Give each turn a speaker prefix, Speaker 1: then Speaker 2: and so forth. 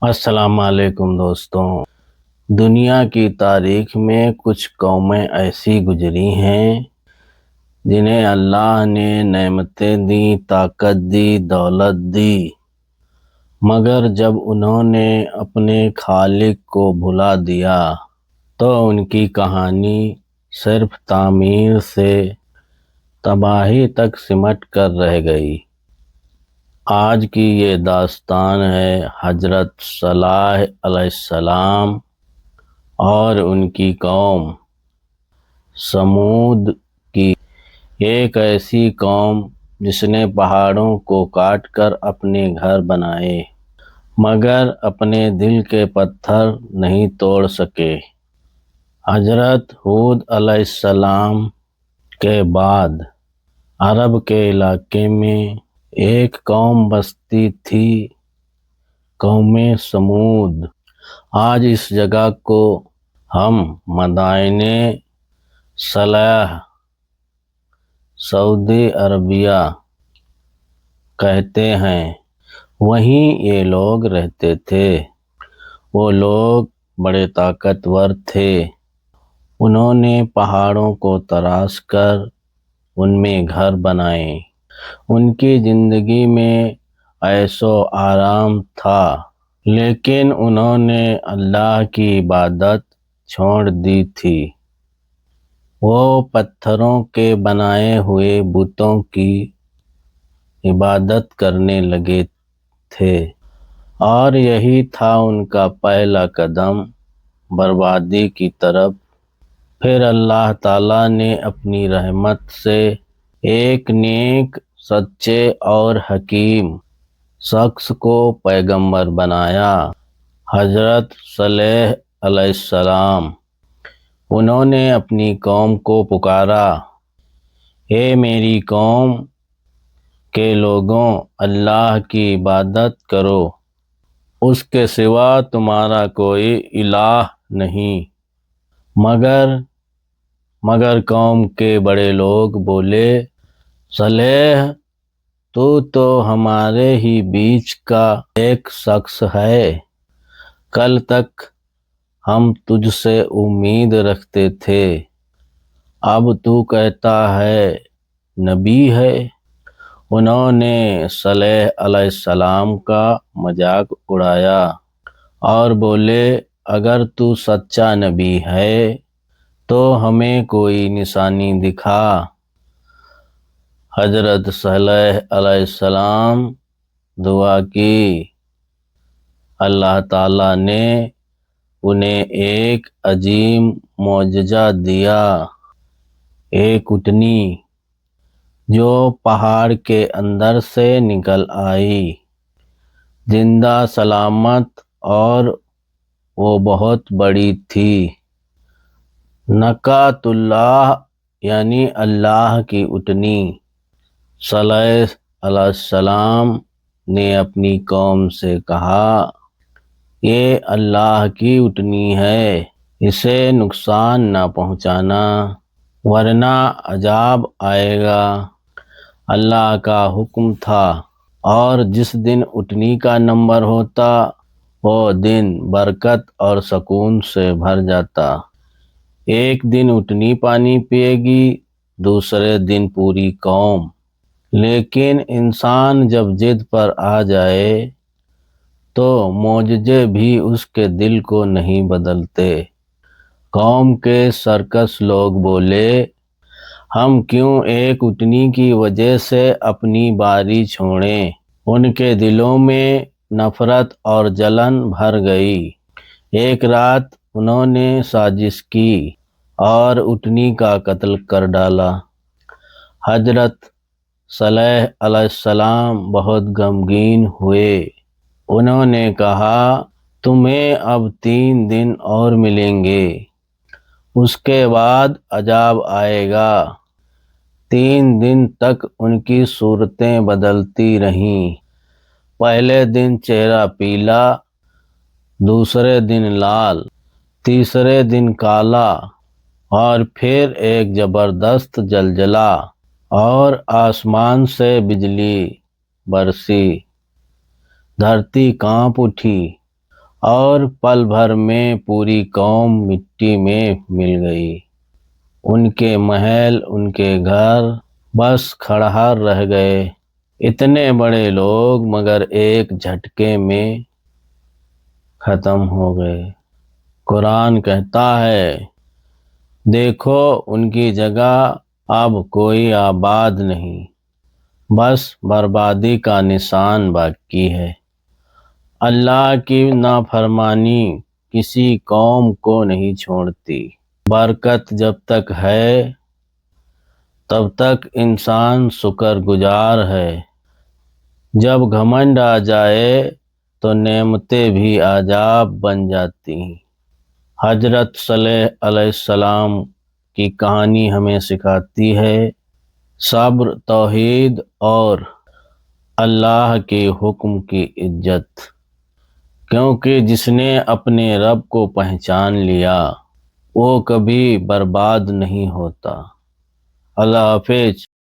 Speaker 1: السلام علیکم دوستوں۔ دنیا کی تاریخ میں کچھ قومیں ایسی گزری ہیں جنہیں اللہ نے نعمتیں دی، طاقت دی، دولت دی، مگر جب انہوں نے اپنے خالق کو بھلا دیا تو ان کی کہانی صرف تعمیر سے تباہی تک سمٹ کر رہ گئی۔ آج کی یہ داستان ہے حضرت صالح علیہ السلام اور ان کی قوم سمود کی، ایک ایسی قوم جس نے پہاڑوں کو کاٹ کر اپنے گھر بنائے مگر اپنے دل کے پتھر نہیں توڑ سکے۔ حضرت ہود علیہ السلام کے بعد عرب کے علاقے میں ایک قوم بستی تھی، قوم سمود۔ آج اس جگہ کو ہم مدائن صالح سعودی عربیہ کہتے ہیں، وہیں یہ لوگ رہتے تھے۔ وہ لوگ بڑے طاقتور تھے، انہوں نے پہاڑوں کو تراش کر ان میں گھر بنائے۔ ان کی زندگی میں عیش و آرام تھا، لیکن انہوں نے اللہ کی عبادت چھوڑ دی تھی۔ وہ پتھروں کے بنائے ہوئے بتوں کی عبادت کرنے لگے تھے، اور یہی تھا ان کا پہلا قدم بربادی کی طرف۔ پھر اللہ تعالیٰ نے اپنی رحمت سے ایک نیک، سچے اور حکیم شخص کو پیغمبر بنایا، حضرت صالح علیہ السلام۔ انہوں نے اپنی قوم کو پکارا، اے میری قوم کے لوگوں، اللہ کی عبادت کرو، اس کے سوا تمہارا کوئی الہ نہیں۔ مگر قوم کے بڑے لوگ بولے، صالح تو ہمارے ہی بیچ کا ایک شخص ہے، کل تک ہم تجھ سے امید رکھتے تھے، اب تو کہتا ہے نبی ہے۔ انہوں نے صالح علیہ السلام کا مذاق اڑایا اور بولے، اگر تو سچا نبی ہے تو ہمیں کوئی نشانی دکھا۔ حضرت صالح علیہ السلام دعا کی، اللہ تعالیٰ نے انہیں ایک عظیم معجزہ دیا، ایک اونٹنی جو پہاڑ کے اندر سے نکل آئی، زندہ سلامت، اور وہ بہت بڑی تھی۔ ناقۃ اللہ یعنی اللہ کی اونٹنی۔ صالح علیہ السلام نے اپنی قوم سے کہا، یہ اللہ کی اونٹنی ہے، اسے نقصان نہ پہنچانا ورنہ عذاب آئے گا۔ اللہ کا حکم تھا، اور جس دن اونٹنی کا نمبر ہوتا وہ دن برکت اور سکون سے بھر جاتا۔ ایک دن اونٹنی پانی پیے گی، دوسرے دن پوری قوم۔ لیکن انسان جب ضد پر آ جائے تو معجزے بھی اس کے دل کو نہیں بدلتے۔ قوم کے سرکش لوگ بولے، ہم کیوں ایک اونٹنی کی وجہ سے اپنی باری چھوڑیں؟ ان کے دلوں میں نفرت اور جلن بھر گئی۔ ایک رات انہوں نے سازش کی اور اونٹنی کا قتل کر ڈالا۔ حضرت صالح علیہ السلام بہت غمگین ہوئے۔ انہوں نے کہا، تمہیں اب 3 دن اور ملیں گے، اس کے بعد عذاب آئے گا۔ 3 دن تک ان کی صورتیں بدلتی رہیں۔ پہلے دن چہرہ پیلا، دوسرے دن لال، تیسرے دن کالا، اور پھر ایک زبردست زلزلہ اور آسمان سے بجلی برسی، دھرتی کانپ اٹھی۔ اور پل بھر میں پوری قوم مٹی میں مل گئی۔ ان کے محل، ان کے گھر بس کھڑہر رہ گئے۔ اتنے بڑے لوگ مگر ایک جھٹکے میں ختم ہو گئے۔ قرآن کہتا ہے، دیکھو ان کی جگہ اب کوئی آباد نہیں، بس بربادی کا نشان باقی ہے۔ اللہ کی نافرمانی کسی قوم کو نہیں چھوڑتی۔ برکت جب تک ہے تب تک انسان شکر گزار ہے، جب گھمنڈ آ جائے تو نعمتیں بھی عذاب بن جاتی ہیں۔ حضرت صالح علیہ السلام کی کہانی ہمیں سکھاتی ہے صبر، توحید اور اللہ کے حکم کی عزت، کیونکہ جس نے اپنے رب کو پہچان لیا وہ کبھی برباد نہیں ہوتا۔ اللہ حافظ۔